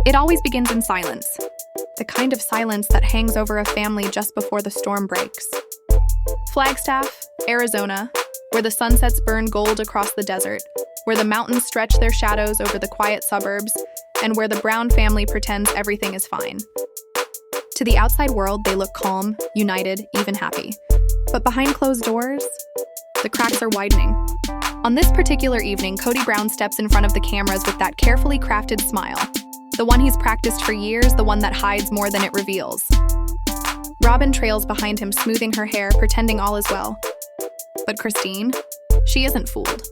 It always begins in silence, the kind of silence that hangs over a family just before the storm breaks. Flagstaff, Arizona, where the sunsets burn gold across the desert, where the mountains stretch their shadows over the quiet suburbs, and where the Brown family pretends everything is fine. To the outside world, they look calm, united, even happy. But behind closed doors, the cracks are widening. On this particular evening, Kody Brown steps in front of the cameras with that carefully crafted smile. The one he's practiced for years, the one that hides more than it reveals. Robyn trails behind him, smoothing her hair, pretending all is well. But Christine, she isn't fooled.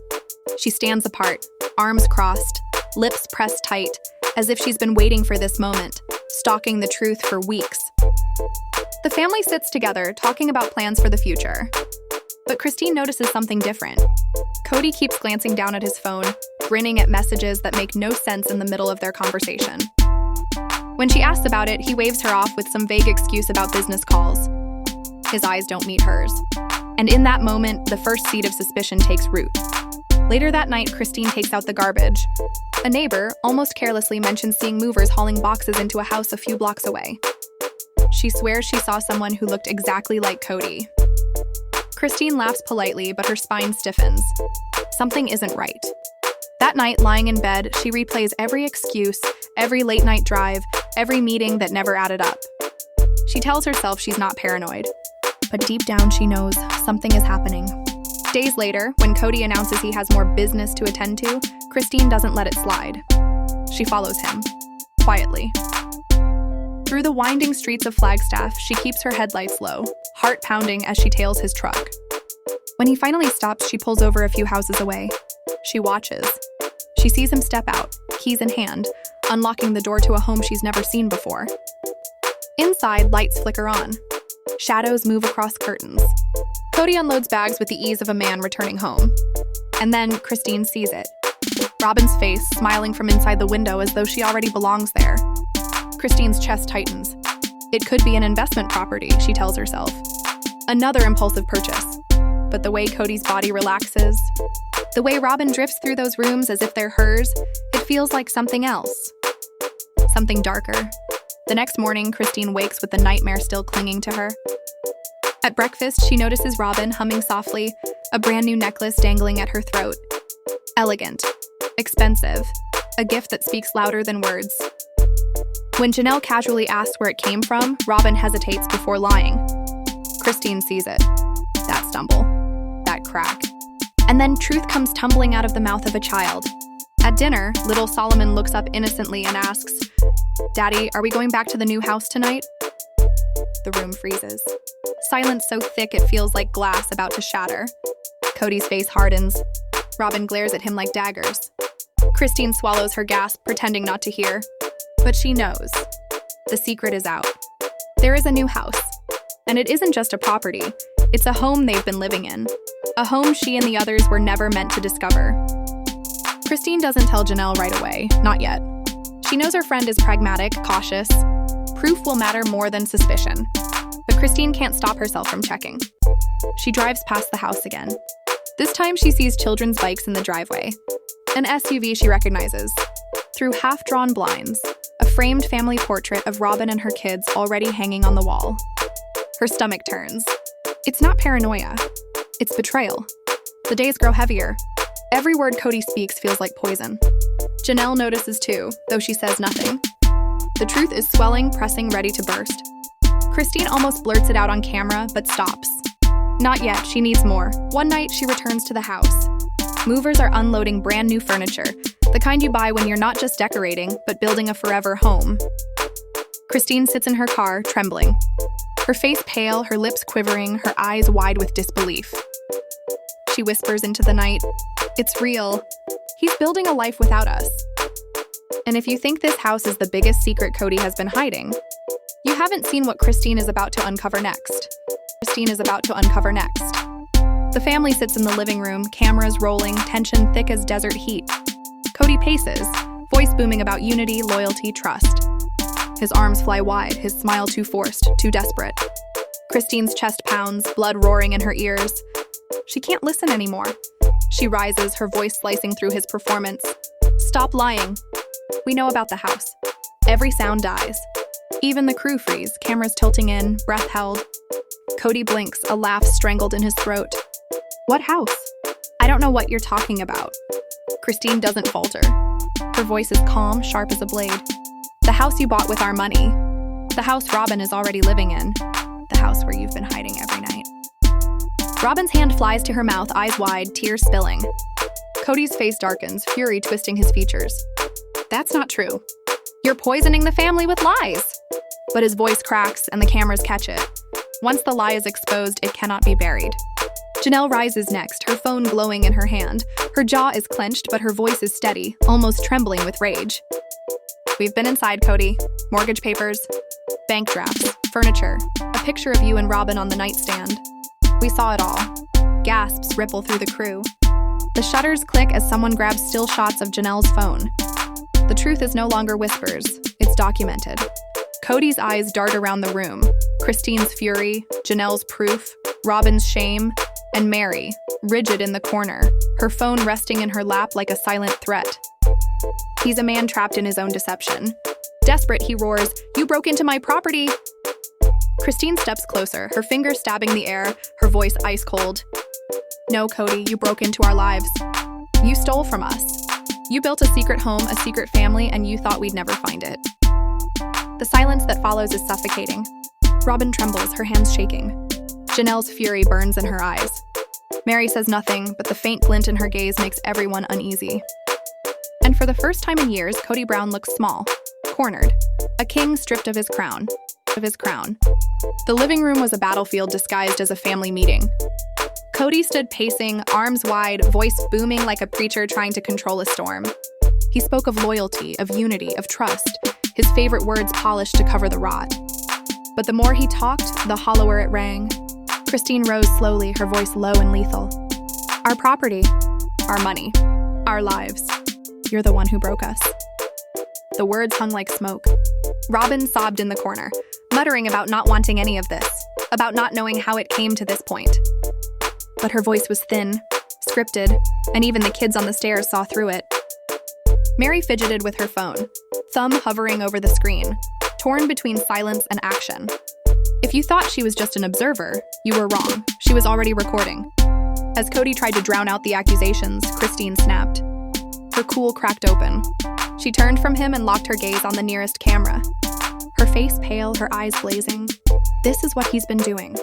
She stands apart, arms crossed, lips pressed tight, as if she's been waiting for this moment, stalking the truth for weeks. The family sits together, talking about plans for the future. But Christine notices something different. Kody keeps glancing down at his phone, grinning at messages that make no sense in the middle of their conversation. When she asks about it, he waves her off with some vague excuse about business calls. His eyes don't meet hers. And in that moment, the first seed of suspicion takes root. Later that night, Christine takes out the garbage. A neighbor almost carelessly mentions seeing movers hauling boxes into a house a few blocks away. She swears she saw someone who looked exactly like Kody. Christine laughs politely, but her spine stiffens. Something isn't right. That night, lying in bed, she replays every excuse, every late-night drive, every meeting that never added up. She tells herself she's not paranoid, but deep down she knows something is happening. Days later, when Kody announces he has more business to attend to, Christine doesn't let it slide. She follows him, quietly. Through the winding streets of Flagstaff, she keeps her headlights low, heart pounding as she tails his truck. When he finally stops, she pulls over a few houses away. She watches. She sees him step out, keys in hand, unlocking the door to a home she's never seen before. Inside, lights flicker on. Shadows move across curtains. Kody unloads bags with the ease of a man returning home. And then Christine sees it. Robyn's face, smiling from inside the window as though she already belongs there. Christine's chest tightens. It could be an investment property, she tells herself. Another impulsive purchase. But the way Kody's body relaxes, the way Robyn drifts through those rooms as if they're hers, it feels like something else. Something darker. The next morning, Christine wakes with the nightmare still clinging to her. At breakfast, she notices Robyn humming softly, a brand new necklace dangling at her throat. Elegant. Expensive. A gift that speaks louder than words. When Janelle casually asks where it came from, Robyn hesitates before lying. Christine sees it. That stumble. That crack. And then truth comes tumbling out of the mouth of a child. At dinner, little Solomon looks up innocently and asks, "Daddy, are we going back to the new house tonight?" The room freezes. Silence so thick it feels like glass about to shatter. Kody's face hardens. Robyn glares at him like daggers. Christine swallows her gasp, pretending not to hear. But she knows. The secret is out. There is a new house. And it isn't just a property. It's a home they've been living in. A home she and the others were never meant to discover. Christine doesn't tell Janelle right away. Not yet. She knows her friend is pragmatic, cautious. Proof will matter more than suspicion. But Christine can't stop herself from checking. She drives past the house again. This time she sees children's bikes in the driveway. An SUV she recognizes. Through half-drawn blinds, a framed family portrait of Robyn and her kids already hanging on the wall. Her stomach turns. It's not paranoia. It's betrayal. The days grow heavier. Every word Kody speaks feels like poison. Janelle notices too, though she says nothing. The truth is swelling, pressing, ready to burst. Christine almost blurts it out on camera, but stops. Not yet, she needs more. One night, she returns to the house. Movers are unloading brand new furniture, the kind you buy when you're not just decorating, but building a forever home. Christine sits in her car, trembling. Her face pale, her lips quivering, her eyes wide with disbelief. She whispers into the night, "It's real. He's building a life without us." And if you think this house is the biggest secret Kody has been hiding, you haven't seen what Christine is about to uncover next. Christine is about to uncover next. The family sits in the living room, cameras rolling, tension thick as desert heat. Kody paces, voice booming about unity, loyalty, trust. His arms fly wide, his smile too forced, too desperate. Christine's chest pounds, blood roaring in her ears. She can't listen anymore. She rises, her voice slicing through his performance. "Stop lying. We know about the house. Every sound dies. Even the crew freeze, cameras tilting in, breath held. Kody blinks, a laugh strangled in his throat. What house? I don't know what you're talking about. Christine doesn't falter. Her voice is calm, sharp as a blade. The house you bought with our money. The house Robyn is already living in. The house where you've been hiding every night. Robyn's hand flies to her mouth, eyes wide, tears spilling. Kody's face darkens, fury twisting his features. That's not true. You're poisoning the family with lies. But his voice cracks and the cameras catch it. Once the lie is exposed, it cannot be buried. Janelle rises next, her phone glowing in her hand. Her jaw is clenched, but her voice is steady, almost trembling with rage. We've been inside, Kody. Mortgage papers, bank drafts, furniture, a picture of you and Robyn on the nightstand. We saw it all. Gasps ripple through the crew. The shutters click as someone grabs still shots of Janelle's phone. The truth is no longer whispers, it's documented. Kody's eyes dart around the room. Christine's fury, Janelle's proof, Robyn's shame, and Meri, rigid in the corner, her phone resting in her lap like a silent threat. He's a man trapped in his own deception. Desperate, he roars, "You broke into my property!" Christine steps closer, her fingers stabbing the air, her voice ice cold. No, Kody, you broke into our lives. You stole from us. You built a secret home, a secret family, and you thought we'd never find it. The silence that follows is suffocating. Robyn trembles, her hands shaking. Janelle's fury burns in her eyes. Meri says nothing, but the faint glint in her gaze makes everyone uneasy. And for the first time in years, Kody Brown looks small, cornered, a king stripped of his crown. The living room was a battlefield disguised as a family meeting. Kody stood pacing, arms wide, voice booming like a preacher trying to control a storm. He spoke of loyalty, of unity, of trust, his favorite words polished to cover the rot. But the more he talked, the hollower it rang. Christine rose slowly, her voice low and lethal. Our property, our money, our lives. You're the one who broke us. The words hung like smoke. Robyn sobbed in the corner, muttering about not wanting any of this, about not knowing how it came to this point. But her voice was thin, scripted, and even the kids on the stairs saw through it. Meri fidgeted with her phone, thumb hovering over the screen, torn between silence and action. If you thought she was just an observer, you were wrong. She was already recording. As Kody tried to drown out the accusations, Christine snapped. Her cool cracked open. She turned from him and locked her gaze on the nearest camera. Her face pale, her eyes blazing. This is what he's been doing.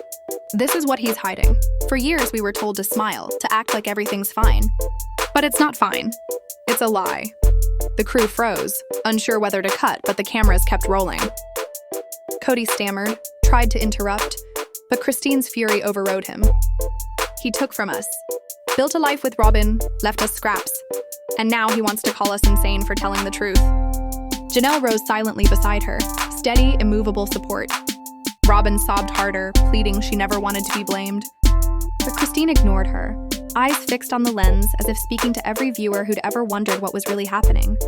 This is what he's hiding. For years, we were told to smile, to act like everything's fine. But it's not fine. It's a lie. The crew froze, unsure whether to cut, but the cameras kept rolling. Kody stammered, tried to interrupt, but Christine's fury overrode him. He took from us, built a life with Robyn, left us scraps, and now he wants to call us insane for telling the truth. Janelle rose silently beside her, steady, immovable support. Robyn sobbed harder, pleading she never wanted to be blamed. But Christine ignored her, eyes fixed on the lens as if speaking to every viewer who'd ever wondered what was really happening.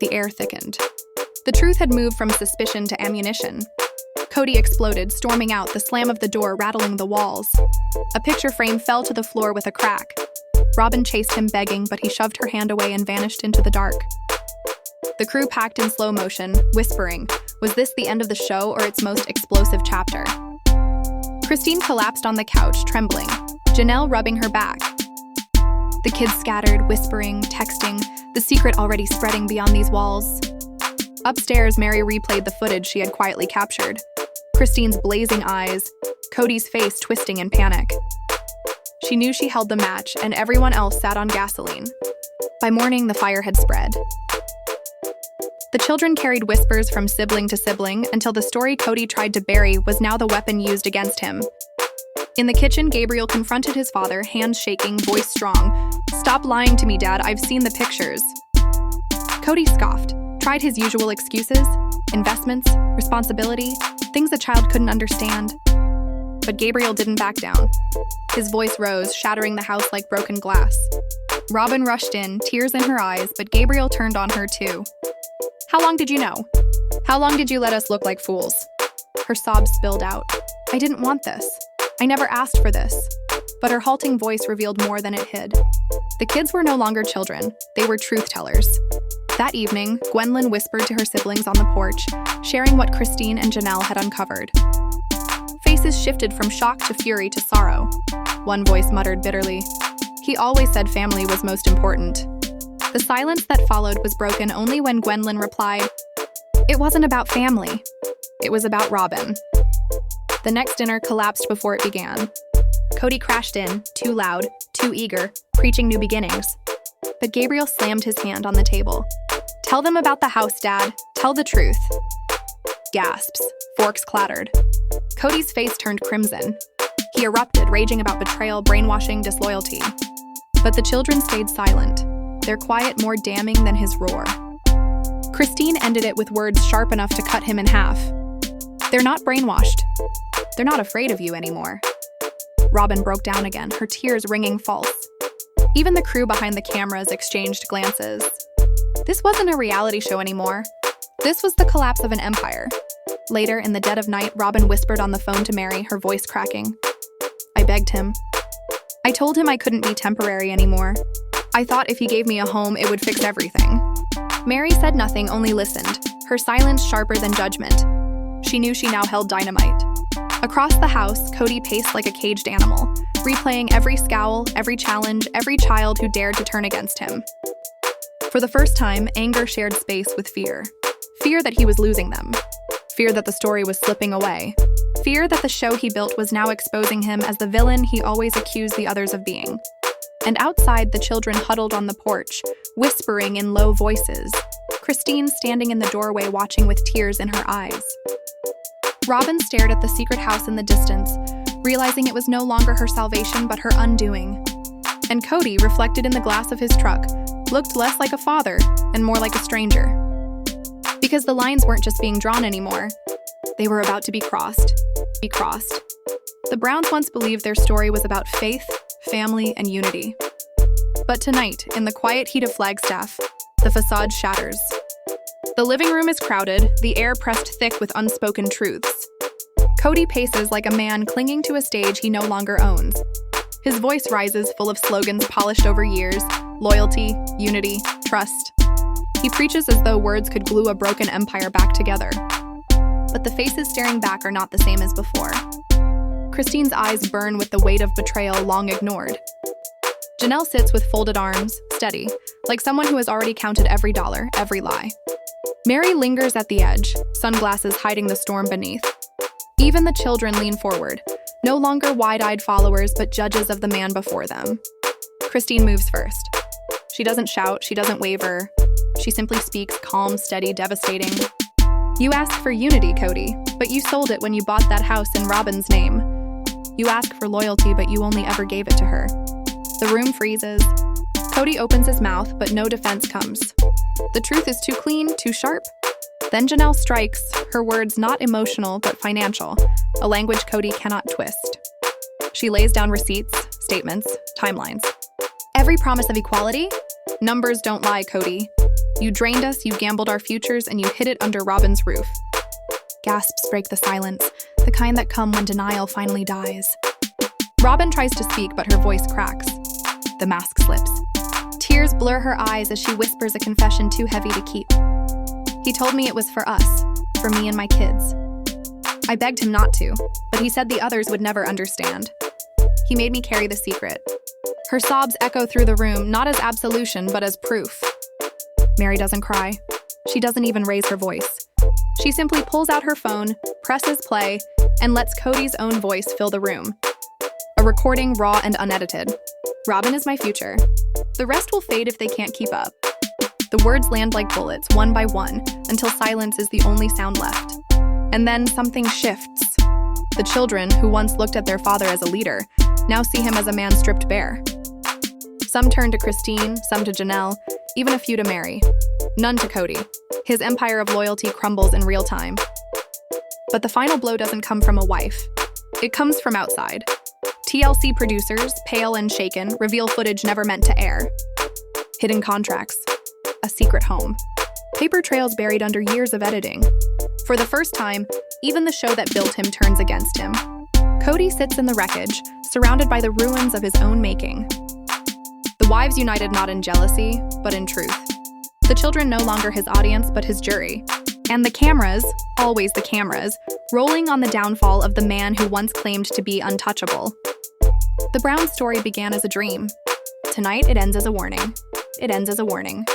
The air thickened. The truth had moved from suspicion to ammunition. Kody exploded, storming out, the slam of the door rattling the walls. A picture frame fell to the floor with a crack. Robyn chased him begging, but he shoved her hand away and vanished into the dark. The crew packed in slow motion, whispering, was this the end of the show or its most explosive chapter? Christine collapsed on the couch, trembling, Janelle rubbing her back. The kids scattered, whispering, texting, the secret already spreading beyond these walls. Upstairs, Meri replayed the footage she had quietly captured. Christine's blazing eyes, Kody's face twisting in panic. She knew she held the match, and everyone else sat on gasoline. By morning, the fire had spread. The children carried whispers from sibling to sibling until the story Kody tried to bury was now the weapon used against him. In the kitchen, Gabriel confronted his father, hands shaking, voice strong. "Stop lying to me, Dad. I've seen the pictures." Kody scoffed, tried his usual excuses, investments, responsibility, things a child couldn't understand. But Gabriel didn't back down. His voice rose, shattering the house like broken glass. Robyn rushed in, tears in her eyes, but Gabriel turned on her too. "How long did you know? How long did you let us look like fools?" Her sobs spilled out. "I didn't want this. I never asked for this." But her halting voice revealed more than it hid. The kids were no longer children. They were truth tellers. That evening, Gwendolyn whispered to her siblings on the porch, sharing what Christine and Janelle had uncovered. Faces shifted from shock to fury to sorrow. One voice muttered bitterly, "He always said family was most important." The silence that followed was broken only when Gwendolyn replied, "It wasn't about family. It was about Robyn." The next dinner collapsed before it began. Kody crashed in, too loud, too eager, preaching new beginnings. But Gabriel slammed his hand on the table. "Tell them about the house, Dad. Tell the truth." Gasps. Forks clattered. Kody's face turned crimson. He erupted, raging about betrayal, brainwashing, disloyalty. But the children stayed silent, their quiet more damning than his roar. Christine ended it with words sharp enough to cut him in half. "They're not brainwashed. They're not afraid of you anymore." Robyn broke down again, her tears ringing false. Even the crew behind the cameras exchanged glances. This wasn't a reality show anymore. This was the collapse of an empire. Later, in the dead of night, Robyn whispered on the phone to Meri, her voice cracking. "I begged him. I told him I couldn't be temporary anymore. I thought if he gave me a home, it would fix everything." Meri said nothing, only listened, her silence sharper than judgment. She knew she now held dynamite. Across the house, Kody paced like a caged animal, replaying every scowl, every challenge, every child who dared to turn against him. For the first time, anger shared space with fear. Fear that he was losing them. Fear that the story was slipping away. Fear that the show he built was now exposing him as the villain he always accused the others of being. And outside, the children huddled on the porch, whispering in low voices, Christine standing in the doorway watching with tears in her eyes. Robyn stared at the secret house in the distance, realizing it was no longer her salvation but her undoing. And Kody, reflected in the glass of his truck, looked less like a father and more like a stranger. Because the lines weren't just being drawn anymore. They were about to be crossed. The Browns once believed their story was about faith, family, and unity. But tonight, in the quiet heat of Flagstaff, the facade shatters. The living room is crowded, the air pressed thick with unspoken truths. Kody paces like a man clinging to a stage he no longer owns. His voice rises full of slogans polished over years, loyalty, unity, trust. He preaches as though words could glue a broken empire back together. But the faces staring back are not the same as before. Christine's eyes burn with the weight of betrayal long ignored. Janelle sits with folded arms, steady, like someone who has already counted every dollar, every lie. Meri lingers at the edge, sunglasses hiding the storm beneath. Even the children lean forward, no longer wide-eyed followers but judges of the man before them. Christine moves first. She doesn't shout, she doesn't waver. She simply speaks, calm, steady, devastating. "You asked for unity, Kody, but you sold it when you bought that house in Robyn's name. You asked for loyalty, but you only ever gave it to her." The room freezes. Kody opens his mouth, but no defense comes. The truth is too clean, too sharp. Then Janelle strikes, her words not emotional but financial, a language Kody cannot twist. She lays down receipts, statements, timelines. "Every promise of equality? Numbers don't lie, Kody. You drained us, you gambled our futures, and you hid it under Robyn's roof." Gasps break the silence, the kind that come when denial finally dies. Robyn tries to speak, but her voice cracks. The mask slips. Tears blur her eyes as she whispers a confession too heavy to keep. "He told me it was for us, for me and my kids. I begged him not to, but he said the others would never understand. He made me carry the secret." Her sobs echo through the room, not as absolution, but as proof. Meri doesn't cry. She doesn't even raise her voice. She simply pulls out her phone, presses play, and lets Kody's own voice fill the room. A recording raw and unedited. "Robyn is my future. The rest will fade if they can't keep up." The words land like bullets, one by one, until silence is the only sound left. And then something shifts. The children, who once looked at their father as a leader, now see him as a man stripped bare. Some turn to Christine, some to Janelle, even a few to Meri. None to Kody. His empire of loyalty crumbles in real time. But the final blow doesn't come from a wife. It comes from outside. TLC producers, pale and shaken, reveal footage never meant to air. Hidden contracts. A secret home. Paper trails buried under years of editing. For the first time, even the show that built him turns against him. Kody sits in the wreckage, surrounded by the ruins of his own making. The wives united not in jealousy, but in truth. The children no longer his audience, but his jury. And the cameras, always the cameras, rolling on the downfall of the man who once claimed to be untouchable. The Brown story began as a dream. Tonight, it ends as a warning. It ends as a warning.